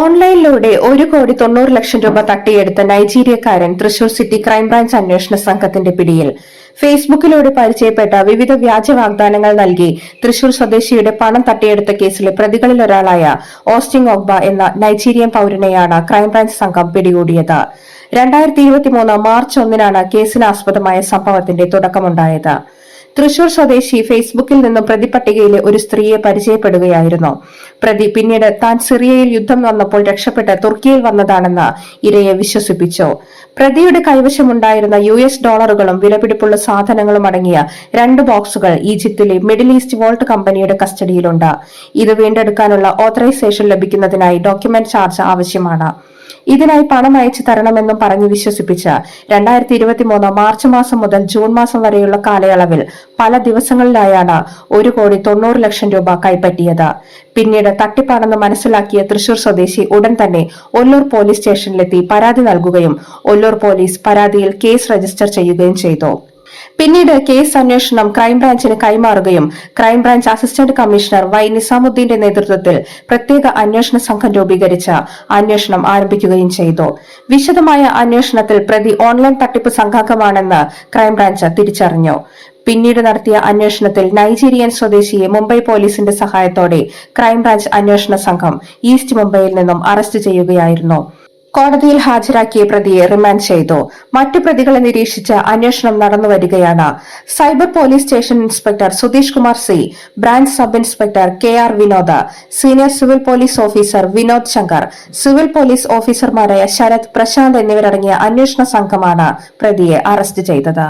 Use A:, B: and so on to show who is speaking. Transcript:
A: ഓൺലൈനിലൂടെ 1,90,00,000 രൂപ തട്ടിയെടുത്ത നൈജീരിയക്കാരൻ തൃശൂർ സിറ്റി ക്രൈംബ്രാഞ്ച് അന്വേഷണ സംഘത്തിന്റെ പിടിയിൽ. ഫേസ്ബുക്കിലൂടെ പരിചയപ്പെട്ട വിവിധ വ്യാജ വാഗ്ദാനങ്ങൾ നൽകി തൃശൂർ സ്വദേശിയുടെ പണം തട്ടിയെടുത്ത കേസിലെ പ്രതികളിലൊരാളായ ഓസ്റ്റിൻ ഒഗ്ബ എന്ന നൈജീരിയൻ പൌരനെയാണ് ക്രൈംബ്രാഞ്ച് സംഘം പിടികൂടിയത്. 2023 മാർച്ച് 1-നാണ് കേസിനാസ്പദമായ സംഭവത്തിന്റെ തുടക്കമുണ്ടായത്. തൃശൂർ സ്വദേശി ഫേസ്ബുക്കിൽ നിന്നും പ്രതിപട്ടികയിലെ ഒരു സ്ത്രീയെ പരിചയപ്പെടുകയായിരുന്നു. പ്രതി പിന്നീട് താൻ സിറിയയിൽ യുദ്ധം വന്നപ്പോൾ രക്ഷപ്പെട്ട് തുർക്കിയിൽ വന്നതാണെന്ന് ഇരയെ വിശ്വസിപ്പിച്ചു. പ്രതിയുടെ കൈവശമുണ്ടായിരുന്ന $ഡോളറുകളും വിലപിടിപ്പുള്ള സാധനങ്ങളും അടങ്ങിയ 2 ബോക്സുകൾ ഈജിപ്തിലെ മിഡിൽ ഈസ്റ്റ് വോൾട്ട് കമ്പനിയുടെ കസ്റ്റഡിയിലുണ്ട്. ഇത് വീണ്ടെടുക്കാനുള്ള ഓതറൈസേഷൻ ലഭിക്കുന്നതിനായി ഡോക്യുമെന്റ് ചാർജ് ആവശ്യമാണ്. ഇതിനായി പണം അയച്ചു തരണമെന്നും പറഞ്ഞ് വിശ്വസിപ്പിച്ച് 2023 മാർച്ച് മാസം മുതൽ ജൂൺ മാസം വരെയുള്ള കാലയളവിൽ പല ദിവസങ്ങളിലായാണ് 1,90,00,000 രൂപ കൈപ്പറ്റിയത്. പിന്നീട് തട്ടിപ്പാണെന്ന് മനസ്സിലാക്കിയ തൃശൂർ സ്വദേശി ഉടൻ തന്നെ ഒല്ലൂർ പോലീസ് സ്റ്റേഷനിലെത്തി പരാതി നൽകുകയും ഒല്ലൂർ പോലീസ് പരാതിയിൽ കേസ് രജിസ്റ്റർ ചെയ്യുകയും ചെയ്തു. പിന്നീട് കേസ് അന്വേഷണം ക്രൈംബ്രാഞ്ചിന് കൈമാറുകയും ക്രൈംബ്രാഞ്ച് അസിസ്റ്റന്റ് കമ്മീഷണർ വൈ നിസാമുദ്ദീന്റെ നേതൃത്വത്തിൽ പ്രത്യേക അന്വേഷണ സംഘം രൂപീകരിച്ച് അന്വേഷണം ആരംഭിക്കുകയും ചെയ്തു. വിശദമായ അന്വേഷണത്തിൽ പ്രതി ഓൺലൈൻ തട്ടിപ്പ് സംഘാംഗമാണെന്ന് ക്രൈംബ്രാഞ്ച് തിരിച്ചറിഞ്ഞു. പിന്നീട് നടത്തിയ അന്വേഷണത്തിൽ നൈജീരിയൻ സ്വദേശിയെ മുംബൈ പോലീസിന്റെ സഹായത്തോടെ ക്രൈംബ്രാഞ്ച് അന്വേഷണ സംഘം ഈസ്റ്റ് മുംബൈയിൽ നിന്നും അറസ്റ്റ് ചെയ്യുകയായിരുന്നു. കോടതിയിൽ ഹാജരാക്കിയ പ്രതിയെ റിമാൻഡ് ചെയ്തു. മറ്റു പ്രതികളെ നിരീക്ഷിച്ച് അന്വേഷണം നടന്നുവരികയാണ്. Cyber police station inspector Sudheesh Kumar C, branch sub inspector KR Vinod, senior civil police officer Vinod Shankar, civil police ഓഫീസർമാരായ ശരത്, പ്രശാന്ത് എന്നിവരടങ്ങിയ അന്വേഷണ സംഘമാണ് പ്രതിയെ അറസ്റ്റ് ചെയ്തത്.